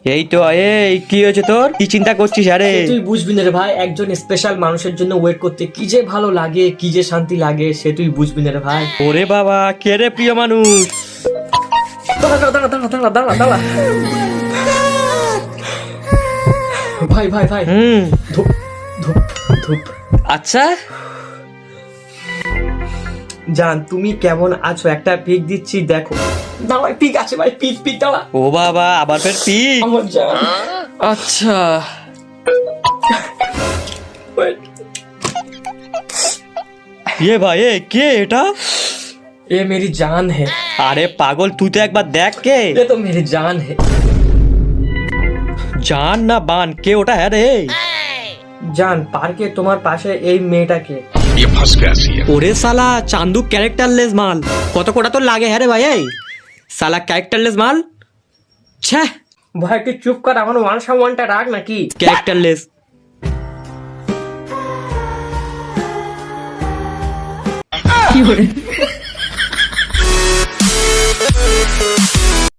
এই তো এই কি হয়েছে তোর? কি চিন্তা করছিস? আরে তুই বুঝবি না রে ভাই, একজন স্পেশাল মানুষের জন্য ওয়েট করতে কি যে ভালো লাগে, কি যে শান্তি লাগে, সে তুই বুঝবি না রে ভাই। ওরে বাবা, কে রে প্রিয় মানুষ? দাঁড়া দাঁড়া দাঁড়া দাঁড়া দাঁড়া দাঁড়া। ভাই ভাই ভাই, ধূপ ধূপ ধূপ। আচ্ছা, জান তুমি কেমন আছো? একটা পিক দিচ্ছি দেখো। দাঁড়া, পিক আছে ভাই, পিক পিক দাঁড়া। ও বাবা, আবার ফের পিক? আমার জান। আচ্ছা, ये भाई ये কে এটা? ये मेरी जान है। আরে পাগল, তুই তো একবার দেখ কে। ये तो मेरी जान है। জান না বান, কে ওটা? হ্যাঁ রে, জান পার্কে তোমার পাশে এই মেয়েটাকে। ये फंस गया सी है। ওরে শালা চান্দু ক্যারেক্টারলেস মাল। কত কোটা তো লাগে? হ্যাঁ রে ভাই, এই শালা ক্যারেক্টারলেস মাল। ছ্যাঃ, ভাই তুই চুপ কর, আমার ওয়ান সামওয়ানটা রাখ নাকি। ক্যারেক্টারলেস। কি করে